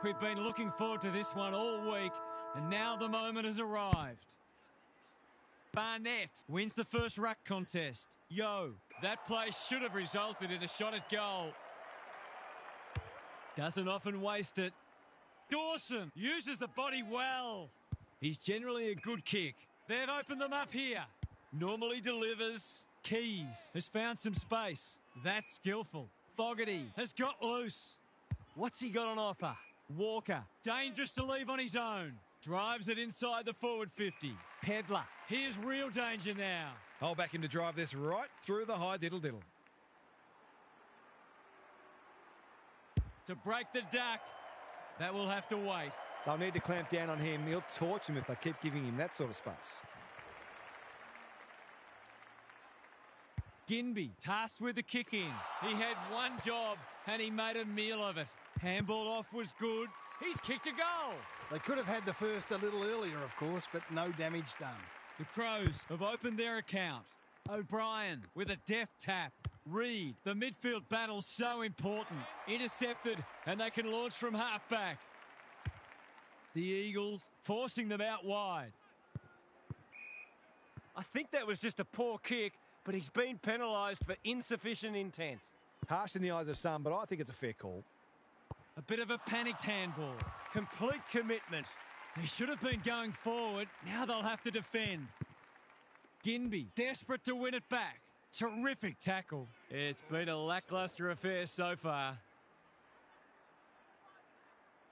We've been looking forward to this one all week, and now the moment has arrived. Barnett wins the first ruck contest. That play should have resulted in a shot at goal. Doesn't often waste it. Dawson uses the body well. He's generally a good kick. They've opened them up here. Normally delivers. Keys has found some space. That's skillful. Fogarty has got loose. What's he got on offer? Walker, dangerous to leave on his own. Drives it inside the forward 50. Pedler, here's real danger now. I'll back him to drive this right through the high diddle-diddle. To break the duck, that will have to wait. They'll need to clamp down on him. He'll torch him if they keep giving him that sort of space. Ginby, tasked with the kick in. He had one job and he made a meal of it. Handball off was good. He's kicked a goal. They could have had the first a little earlier, of course, but no damage done. The Crows have opened their account. O'Brien with a deft tap. Reed, the midfield battle so important. Intercepted, and they can launch from half-back. The Eagles forcing them out wide. I think that was just a poor kick, but he's been penalised for insufficient intent. Harsh in the eyes of some, but I think it's a fair call. A bit of a panicked handball. Complete commitment. They should have been going forward. Now they'll have to defend. Ginby, desperate to win it back. Terrific tackle. It's been a lacklustre affair so far.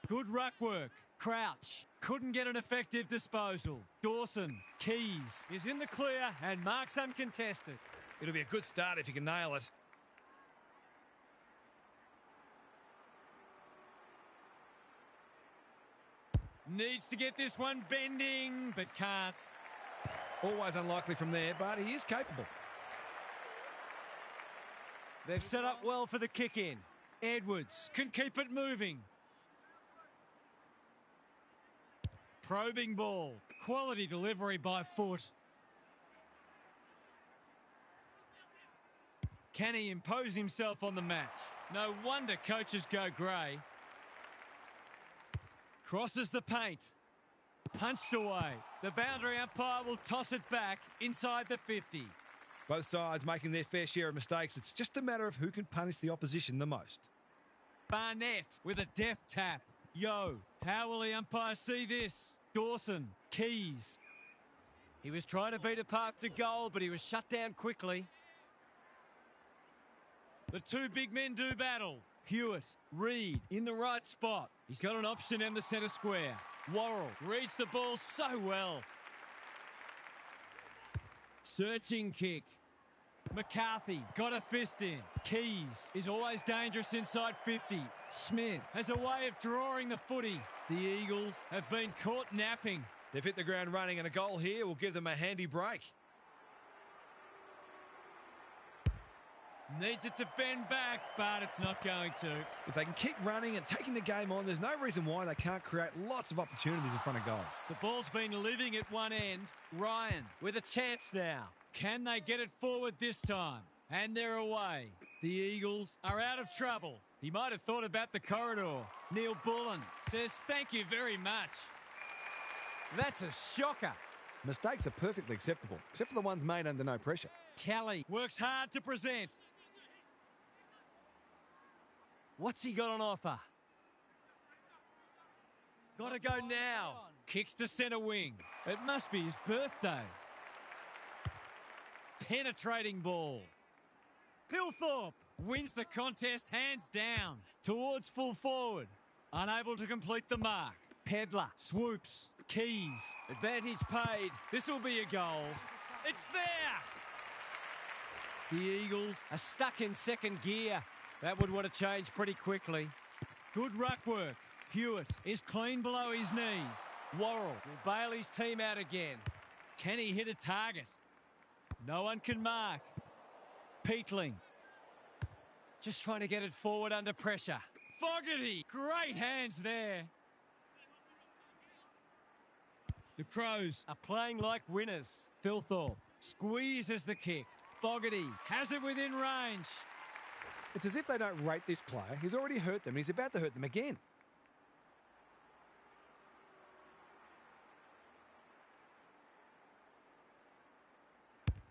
Good ruck work. Crouch couldn't get an effective disposal. Dawson, Keys is in the clear and marks uncontested. It'll be a good start if you can nail it. Needs to get this one bending, but can't. Always unlikely from there, but he is capable. They've set up well for the kick-in. Edwards can keep it moving. Probing ball. Quality delivery by foot. Can he impose himself on the match? No wonder coaches go grey. Crosses the paint. Punched away. The boundary umpire will toss it back inside the 50. Both sides making their fair share of mistakes. It's just a matter of who can punish the opposition the most. Barnett with a deft tap. Yo, how will the umpire see this? Dawson, Keys. He was trying to beat a path to goal, but he was shut down quickly. The two big men do battle. Hewitt, Reed, in the right spot. He's got an option in the centre square. Worrell reads the ball so well. Searching kick. McCarthy got a fist in. Keys is always dangerous inside 50. Smith has a way of drawing the footy. The Eagles have been caught napping. They've hit the ground running, and a goal here will give them a handy break. Needs it to bend back, but it's not going to. If they can keep running and taking the game on, there's no reason why they can't create lots of opportunities in front of goal. The ball's been living at one end. Ryan with a chance now. Can they get it forward this time? And they're away. The Eagles are out of trouble. He might have thought about the corridor. Neil Bullen says thank you very much. That's a shocker. Mistakes are perfectly acceptable, except for the ones made under no pressure. Kelly works hard to present. What's he got on offer? Got to go now. Kicks to centre wing. It must be his birthday. Penetrating ball. Pilthorpe wins the contest hands down. Towards full forward. Unable to complete the mark. Pedler swoops. Keys. Advantage paid. This will be a goal. It's there. The Eagles are stuck in second gear. That would want to change pretty quickly. Good ruck work. Hewitt is clean below his knees. Worrell will bail his team out again. Can he hit a target? No one can mark. Peatling. Just trying to get it forward under pressure. Fogarty. Great hands there. The Crows are playing like winners. Thilthorpe squeezes the kick. Fogarty has it within range. It's as if they don't rate this player. He's already hurt them, and he's about to hurt them again.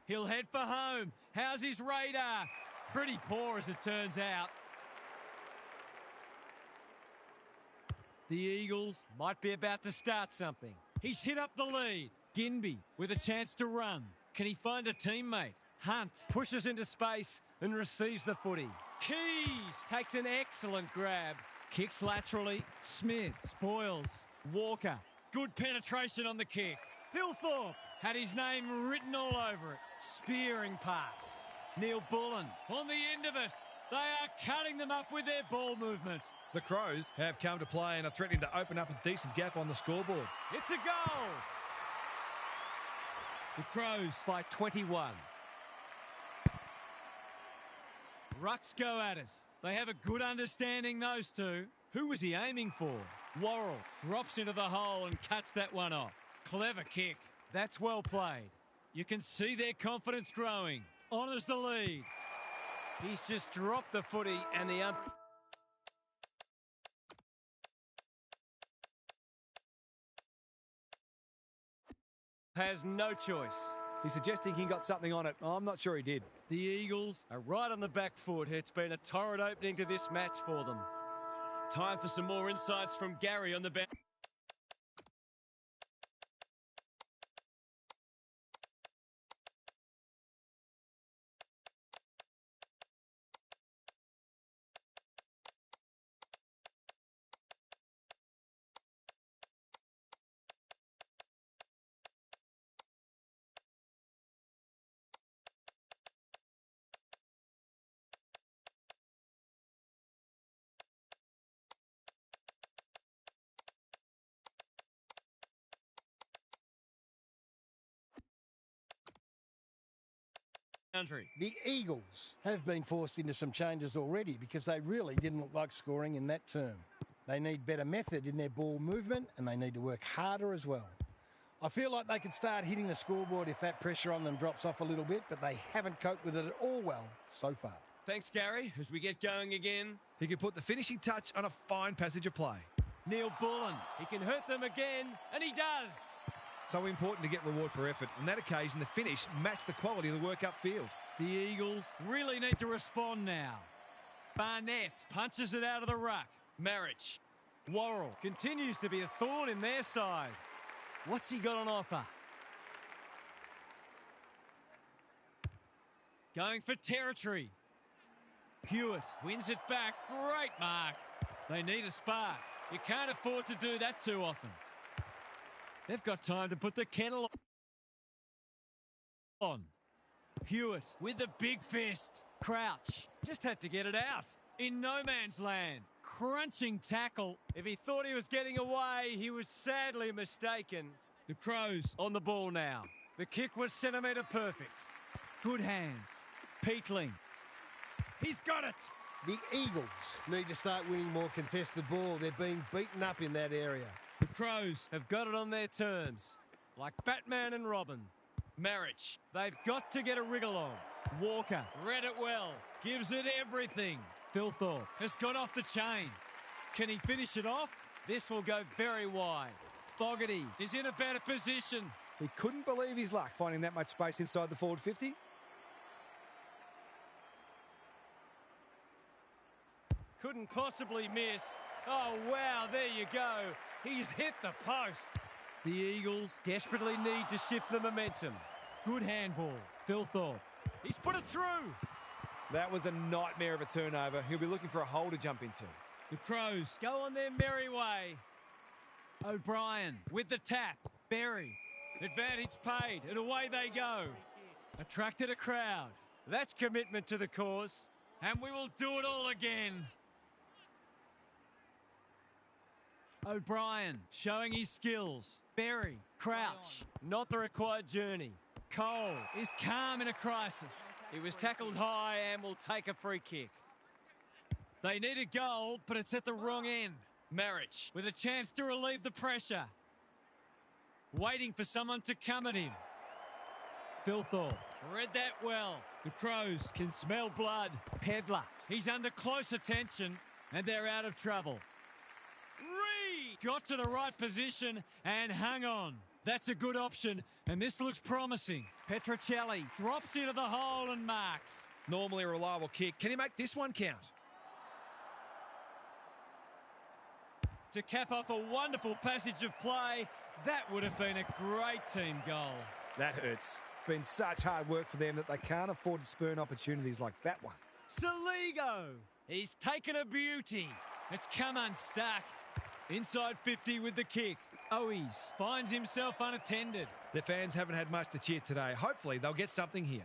He'll head for home. How's his radar? Pretty poor as it turns out. The Eagles might be about to start something. He's hit up the lead. Ginby with a chance to run. Can he find a teammate? Hunt pushes into space and receives the footy. Keys takes an excellent grab. Kicks laterally. Smith spoils. Walker. Good penetration on the kick. Thilthorpe had his name written all over it. Spearing pass. Neil Bullen on the end of it. They are cutting them up with their ball movement. The Crows have come to play and are threatening to open up a decent gap on the scoreboard. It's a goal. The Crows by 21. Rucks go at it. They have a good understanding, those two. Who was he aiming for? Worrell drops into the hole and cuts that one off. Clever kick. That's well played. You can see their confidence growing. Honours the lead. He's just dropped the footy and the has no choice. He's suggesting he got something on it. I'm not sure he did. The Eagles are right on the back foot. It's been a torrid opening to this match for them. Time for some more insights from Gary on the bench. The Eagles have been forced into some changes already because they really didn't look like scoring in that term. They need better method in their ball movement and they need to work harder as well. I feel like they could start hitting the scoreboard if that pressure on them drops off a little bit, but they haven't coped with it at all well so far. Thanks, Gary. As we get going again. He can put the finishing touch on a fine passage of play. Neil Bullen. He can hurt them again, and he does. So important to get reward for effort. On that occasion, the finish matched the quality of the work upfield. The Eagles really need to respond now. Barnett punches it out of the ruck. Marriage Worrell continues to be a thorn in their side. What's he got on offer? Going for territory. Hewitt wins it back. Great mark. They need a spark. You can't afford to do that too often. They've got time to put the kettle on. Hewitt with the big fist. Crouch just had to get it out. In no man's land. Crunching tackle. If he thought he was getting away, he was sadly mistaken. The Crows On the ball now. The kick was centimetre perfect. good hands. Peatling. He's got it. The Eagles need to start winning more contested ball. They're being beaten up in that area. The Crows Have got it on their terms. Like Batman and Robin. Marriage. They've got to get a wriggle on. Walker read it well. Gives it everything. Thilthorpe has got off the chain. Can he finish it off? This will go very wide. Fogarty is in a better position. He couldn't believe his luck finding that much space inside the forward 50. Couldn't possibly miss. Oh, wow, there you go. He's hit the post. The Eagles Desperately need to shift the momentum. good handball. Thilthorpe. He's put it through. That was a nightmare of a turnover. He'll be looking for a hole to jump into. The Crows. Go on their merry way. O'Brien with the tap. Berry. Advantage paid, and away they go. Attracted a crowd. That's commitment to the cause. And we will do it all again. O'Brien showing his skills. Berry. Crouch. Not the required journey. Cole is calm in a crisis. He was tackled high and will take a free kick. They need a goal, but it's at the wrong end. Marriage with a chance to relieve the pressure. Waiting for someone to come at him. Thilthorpe read that well. The Crows can smell blood. Pedler, he's under close attention, and they're out of trouble. Reed got to the right position and hung on. That's a good option, and this looks promising. Petrocelli drops into the hole and marks. Normally a reliable kick. Can he make this one count? To cap off a wonderful passage of play, that would have been a great team goal. That hurts. Been such hard work for them that they can't afford to spurn opportunities like that one. Saligo, he's taken a beauty. It's come unstuck. Inside 50 with the kick. Owies finds himself unattended. The fans haven't had much to cheer today. Hopefully they'll get something here.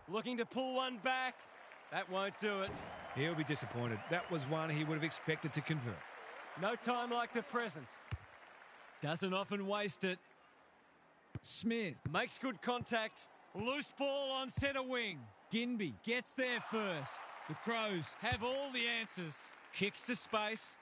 Looking to pull one back. That won't do it. He'll be disappointed. That was one he would have expected to convert. No time like the present. Doesn't often waste it. Smith Makes good contact. loose ball on centre wing. Ginby gets there first. The Crows have all the answers. Kicks to space.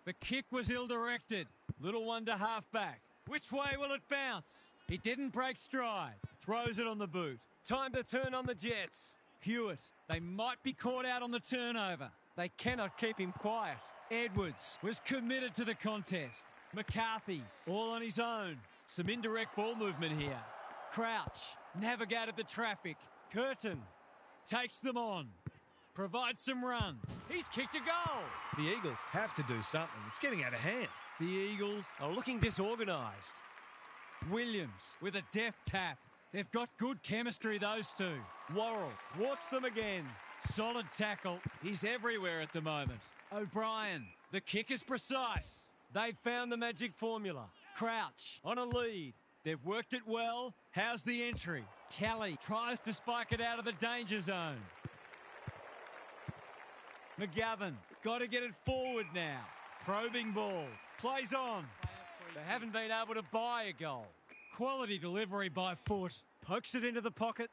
The kick was ill-directed. Little one to half-back. Which way will it bounce? He didn't break stride. Throws it on the boot. Time to turn on the Jets. Hewitt, they might be caught out on the turnover. They cannot keep him quiet. Edwards was committed to the contest. McCarthy, all on his own. Some indirect ball movement here. Crouch navigated the traffic. Curtin takes them on. Provides some run. He's kicked a goal. The Eagles have to do something. It's getting out of hand. The Eagles Are looking disorganised. Williams with a deft tap. They've got good chemistry, those two. Worrell thwarts them again. Solid tackle. He's everywhere at the moment. O'Brien, the kick is precise. They've found the magic formula. Crouch on a lead. They've worked it well. How's the entry? Kelly tries to spike it out of the danger zone. McGovern, got to get it forward now. Probing ball. Plays on. They haven't been able to buy a goal. Quality delivery by foot. Pokes it into the pocket.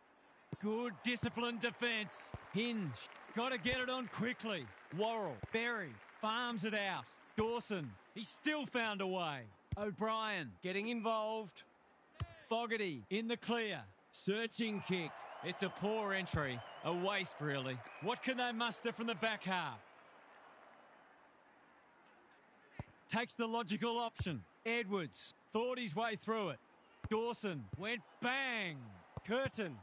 Good disciplined defence. Hinge. Got to get it on quickly. Worrell. Berry. Farms it out. Dawson. He still found a way. O'Brien getting involved. Fogarty in the clear. Searching kick. It's a poor entry. A waste, really. What can they muster from the back half? Takes the logical option. Edwards thought his way through it. Dawson went bang. Curtin.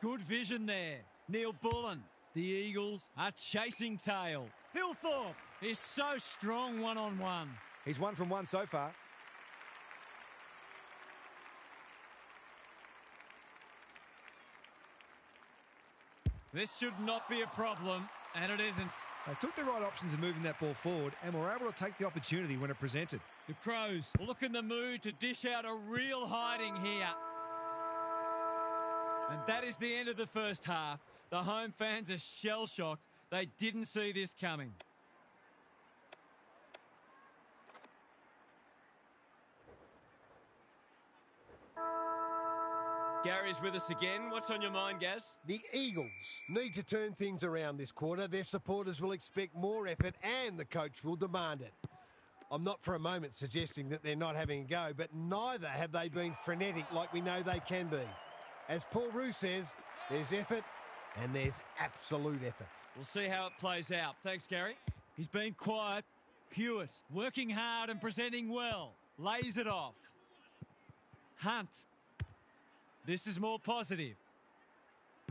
Good vision there. Neil Bullen The Eagles are chasing tail. Thilthorpe is so strong one-on-one. He's 1 from 1 so far. This should not be a problem, and it isn't. They took the right options in moving that ball forward and were able to take the opportunity when it presented. The Crows look in the mood to dish out a real hiding here. And that is the end of the first half. The home fans are shell-shocked. They didn't see this coming. Gary's with us again. What's on your mind, Gaz? The Eagles need to turn things around this quarter. Their supporters will expect more effort and the coach will demand it. I'm not for a moment suggesting that they're not having a go, but neither have they been frenetic like we know they can be. As Paul Roux says, there's effort and there's absolute effort. We'll see how it plays out. Thanks, Gary. He's been quiet. Hewitt working hard and presenting well. Lays it off. Hunt. This is more positive.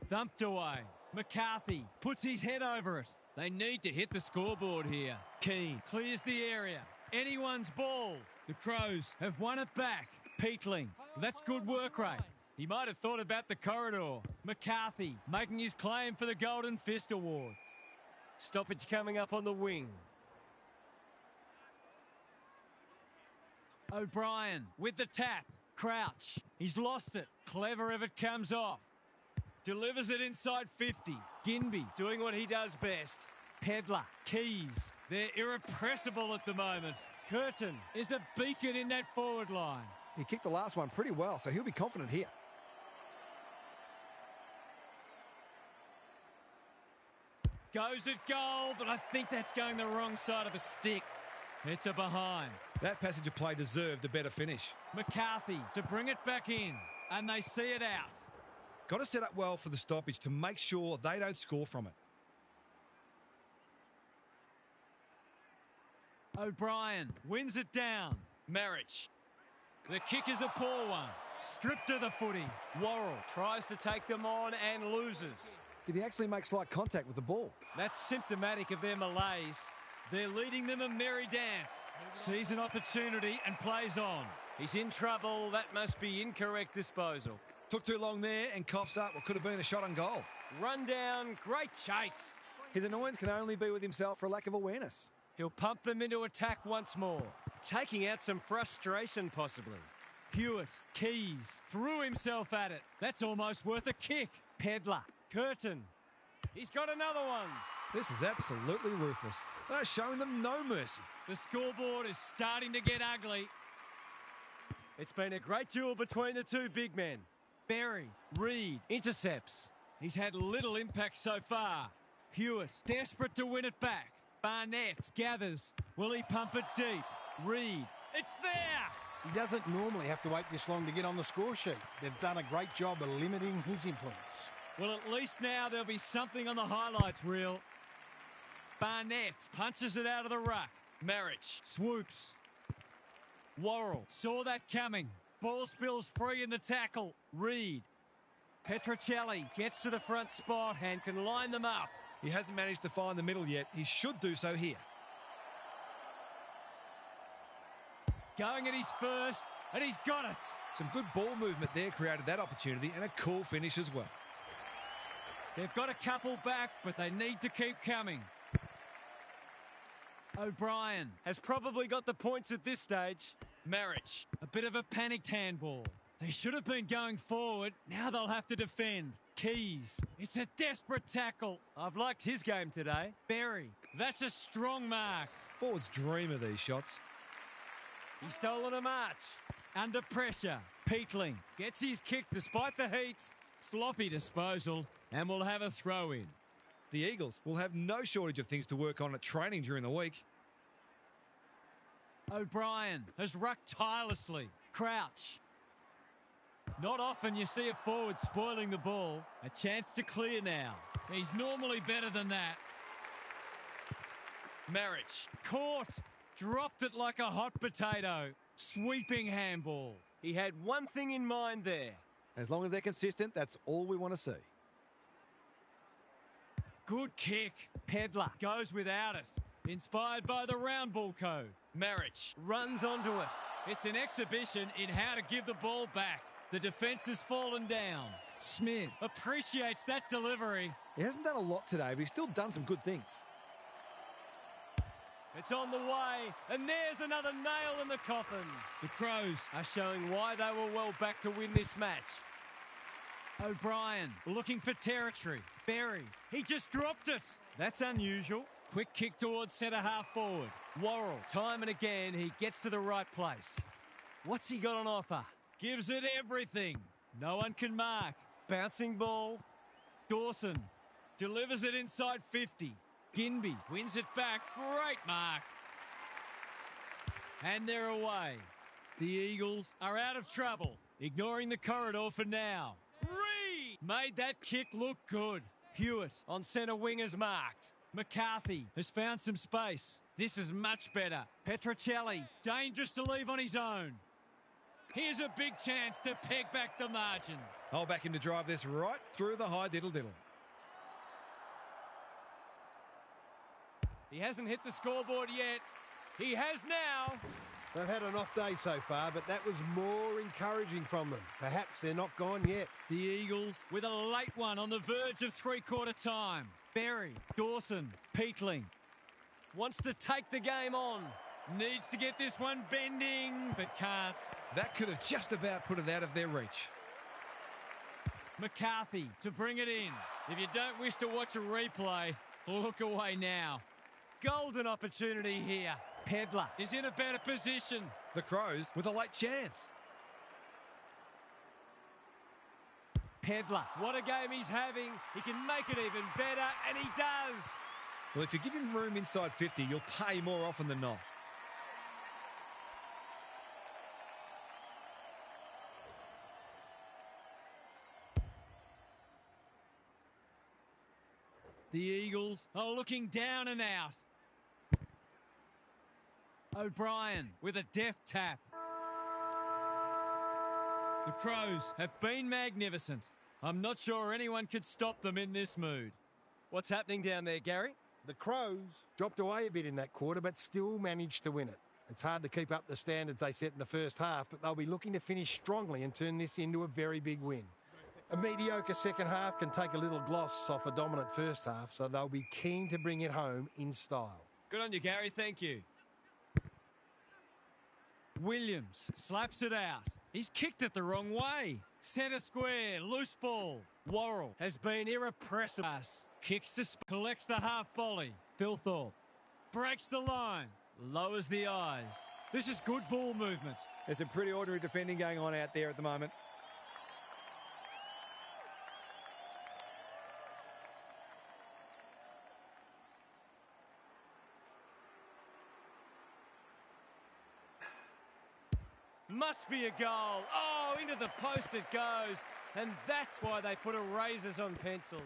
Thumped away. McCarthy puts his head over it. They need to hit the scoreboard here. Keane clears the area. Anyone's ball. The Crows have won it back. Peatling. That's good work rate. He might have thought about the corridor. McCarthy making his claim for the Golden Fist Award. Stoppage coming up on the wing. O'Brien with the tap. Crouch. He's lost it. Clever if it comes off. Delivers it inside 50. Ginby doing what he does best. Pedler. Keys. They're irrepressible at the moment. Curtin is a beacon in that forward line. He kicked the last one pretty well, so he'll be confident here. Goes at goal, but I think that's going the wrong side of the stick. It's a behind. That passage of play deserved a better finish. McCarthy to bring it back in, and they see it out. Got to set up well for the stoppage to make sure they don't score from it. O'Brien wins it down. Marriage. The kick is a poor one. Stripped to the footy. Worrell tries to take them on and loses. Did he actually make slight contact with the ball? That's symptomatic of their malaise. They're leading them a merry dance. Sees an opportunity and plays on. He's in trouble. That must be incorrect disposal. Took too long there and coughs up what could have been a shot on goal. Run down. Great chase. His annoyance can only be with himself for a lack of awareness. He'll pump them into attack once more. Taking out some frustration, possibly. Hewitt, Keys, threw himself at it. That's almost worth a kick. Pedler, Curtin. He's got another one. This is absolutely ruthless. They're showing them no mercy. The scoreboard is starting to get ugly. It's been a great duel between the two big men. Berry, Reid, intercepts. He's had little impact so far. Hewitt, desperate to win it back. Barnett gathers. Will he pump it deep? Reid, it's there! He doesn't normally have to wait this long to get on the score sheet. They've done a great job of limiting his influence. Well, at least now there'll be something on the highlights reel. Barnett punches it out of the ruck. Marriage swoops. Worrell saw that coming. Ball spills free in the tackle. Reid. Petrocelli gets to the front spot and can line them up. He hasn't managed to find the middle yet. He should do so here. Going at his first, and he's got it. Some good ball movement there created that opportunity, and a cool finish as well. They've got a couple back, but they need to keep coming. O'Brien has probably got the points at this stage. Marriage, a bit of a panicked handball. They should have been going forward. Now they'll have to defend. Keys, it's a desperate tackle. I've liked his game today. Berry, that's a strong mark. Forwards dream of these shots. He's stolen a march. Under pressure, Peatling gets his kick despite the heat. Sloppy disposal, and we'll have a throw-in. The Eagles will have no shortage of things to work on at training during the week. O'Brien has rucked tirelessly. Crouch. Not often you see a forward spoiling the ball. A chance to clear now. He's normally better than that. Marriage. Caught. Dropped it like a hot potato. Sweeping handball. He had one thing in mind there. As long as they're consistent, that's all we want to see. Good kick. Pedler goes without it. Inspired by the round ball code. Marriage runs onto it. It's an exhibition in how to give the ball back. The defence has fallen down. Smith appreciates that delivery. He hasn't done a lot today, but he's still done some good things. It's on the way, and there's another nail in the coffin. The Crows Are showing why they were well back to win this match. O'Brien looking for territory. Berry, he just dropped it. That's unusual. Quick kick towards centre half forward. Worrell, time and again, he gets to the right place. What's he got on offer? Gives it everything. No one can mark. Bouncing ball. Dawson delivers it inside 50. Ginby wins it back. Great mark. And they're away. The Eagles are out of trouble. Ignoring the corridor for now. Reed made that kick look good. Hewitt on centre wing is marked. McCarthy has found some space. This is much better. Petrocelli, dangerous to leave on his own. Here's a big chance to peg back the margin. I'll back him to drive this right through the high diddle-diddle. He hasn't hit the scoreboard yet. He has now. They've had an off day so far, but that was more encouraging from them. Perhaps they're not gone yet. The Eagles with a late one on the verge of three-quarter time. Berry, Dawson, Peatling. Wants to take the game on. Needs to get this one bending, but can't. That could have just about put it out of their reach. McCarthy to bring it in. If you don't wish to watch a replay, look away now. Golden opportunity here. Pedler is in a better position. The Crows with a late chance. Pedler. What a game he's having. He can make it even better, and he does. Well, if you give him room inside 50, you'll pay more often than not. The Eagles are looking down and out. O'Brien with a deft tap. The Crows have been magnificent. I'm not sure anyone could stop them in this mood. What's happening down there, Gary? The Crows dropped away a bit in that quarter, but still managed to win it. It's hard to keep up the standards they set in the first half, but they'll be looking to finish strongly and turn this into a very big win. A mediocre second half can take a little gloss off a dominant first half, so they'll be keen to bring it home in style. Good on you, Gary. Thank you. Williams slaps it out. He's kicked it the wrong way. Centre square, loose ball. Worrell has been irrepressible. Kicks to collects the half volley. Thilthorpe breaks the line. Lowers the eyes. This is good ball movement. There's some pretty ordinary defending going on out there at the moment. Must be a goal. Oh, into the post it goes. And that's why they put erasers on pencils.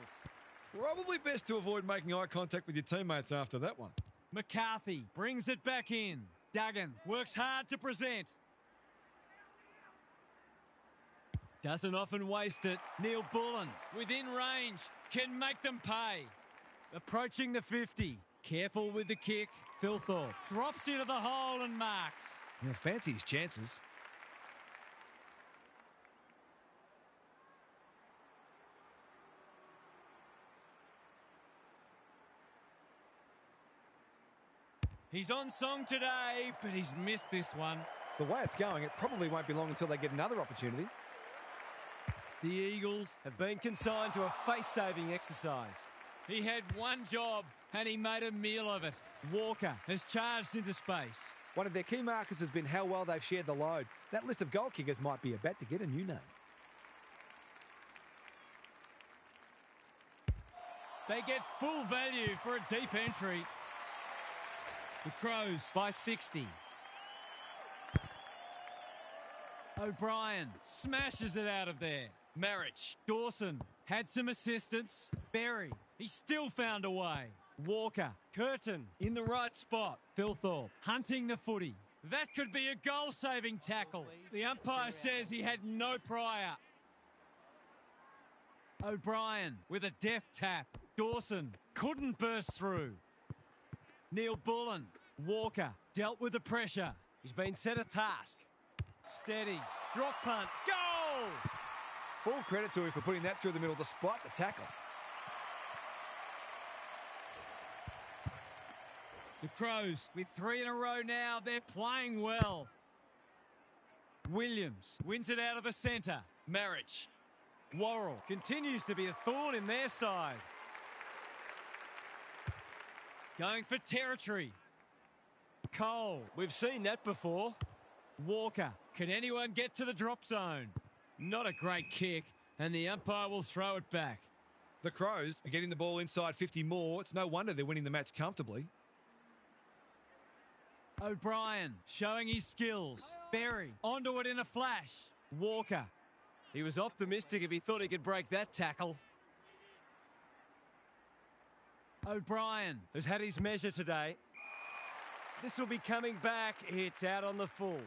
Probably best to avoid making eye contact with your teammates after that one. McCarthy brings it back in. Duggan works hard to present. Doesn't often waste it. Neil Bullen, within range, can make them pay. Approaching the 50. Careful with the kick. Thilthorpe drops into the hole and marks. Yeah, fancy his chances. He's on song today, but he's missed this one. The way it's going, it probably won't be long until they get another opportunity. The Eagles have been consigned to a face-saving exercise. He had one job, and he made a meal of it. Walker has charged into space. One of their key markers has been how well they've shared the load. That list of goal kickers might be about to get a new name. They get full value for a deep entry. The Crows by 60. O'Brien smashes it out of there. Marriage. Dawson had some assistance. Berry, he still found a way. Walker. Curtin in the right spot. Thilthorpe hunting the footy. That could be a goal-saving tackle. The umpire says he had no prior. O'Brien with a deft tap. Dawson couldn't burst through. Neil Bullen. Walker dealt with the pressure. He's been set a task. Steadies. Drop punt. Goal! Full credit to him for putting that through the middle despite the tackle. The Crows with 3 in a row now. They're playing well. Williams wins it out of the centre. Marriage. Worrell continues to be a thorn in their side. Going for territory. Cole, we've seen that before. Walker, can anyone get to the drop zone? Not a great kick, and the umpire will throw it back. The Crows are getting the ball inside 50 more. It's no wonder they're winning the match comfortably. O'Brien showing his skills. Berry onto it in a flash. Walker. He was optimistic if he thought he could break that tackle. O'Brien has had his measure today. This will be coming back. It's out on the full.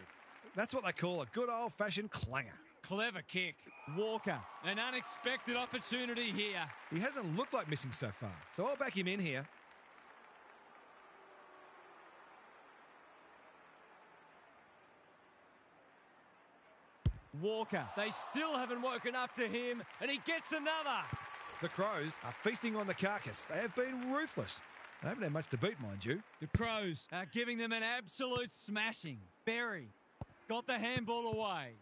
That's what they call a good old-fashioned clanger. Clever kick. Walker, an unexpected opportunity here. He hasn't looked like missing so far, so I'll back him in here. Walker, they still haven't woken up to him, and he gets another. The Crows are feasting on the carcass. They have been ruthless. They haven't had much to beat, mind you. The Crows are giving them an absolute smashing. Berry got the handball away.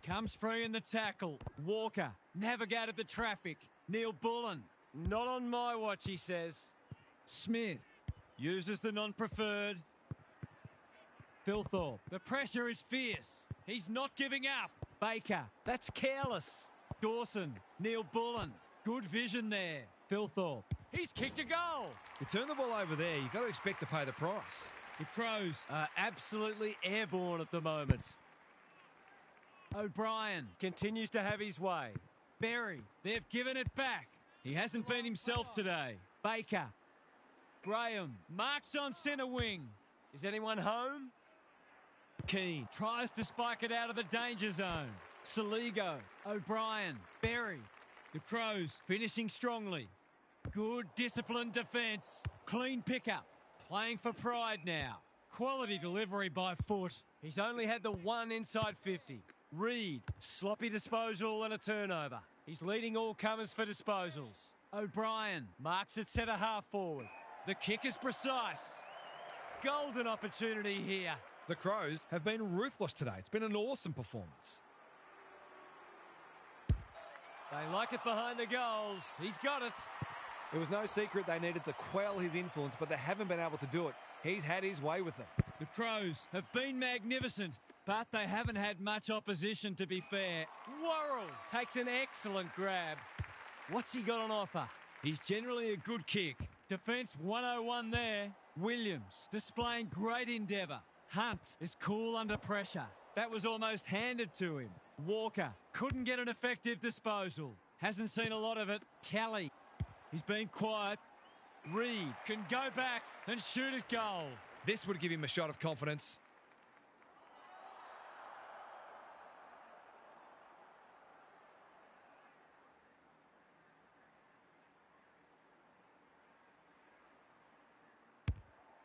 Comes free in the tackle. Walker navigated the traffic. Neil Bullen. Not on my watch, he says. Smith uses the non-preferred. Thilthorpe. The pressure is fierce. He's not giving up. Baker. That's careless. Dawson. Neil Bullen. Good vision there. Thilthorpe. He's kicked a goal. You turn the ball over there, you've got to expect to pay the price. The Crows are absolutely airborne at the moment. O'Brien continues to have his way. Berry. They've given it back. He hasn't been himself today. Baker. Graham. Marks on centre wing. Is anyone home? Keane tries to spike it out of the danger zone. Saligo. O'Brien. Berry. The Crows finishing strongly. Good disciplined defence. Clean pickup. Playing for pride now. Quality delivery by foot. He's only had the one inside 50. Reed. Sloppy disposal and a turnover. He's leading all comers for disposals. O'Brien marks it centre half forward. The kick is precise. Golden opportunity here. The Crows have been ruthless today. It's been an awesome performance. They like it behind the goals. He's got it. It was no secret they needed to quell his influence, but they haven't been able to do it. He's had his way with them. The Crows have been magnificent, but they haven't had much opposition, to be fair. Worrell takes an excellent grab. What's he got on offer? He's generally a good kick. Defence 101 there. Williams displaying great endeavour. Hunt is cool under pressure. That was almost handed to him. Walker couldn't get an effective disposal. Hasn't seen a lot of it. Kelly, he's been quiet. Reed can go back and shoot at goal. This would give him a shot of confidence.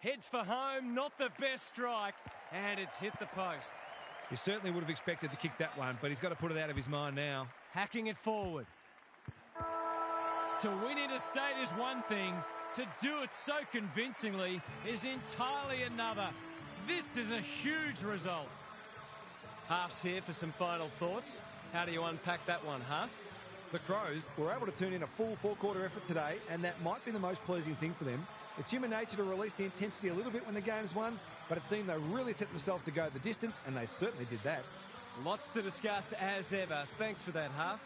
Heads for home, not the best strike, and it's hit the post. You certainly would have expected to kick that one, but he's got to put it out of his mind now. Hacking it forward. To win interstate is one thing. To do it so convincingly is entirely another. This is a huge result. Half's here for some final thoughts. How do you unpack that one, Half? The Crows were able to turn in a full four-quarter effort today, and that might be the most pleasing thing for them. It's human nature to release the intensity a little bit when the game's won, but it seemed they really set themselves to go the distance, and they certainly did that. Lots to discuss as ever. Thanks for that, Half.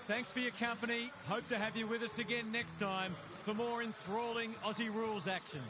Thanks for your company. Hope to have you with us again next time for more enthralling Aussie rules action.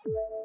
Bye.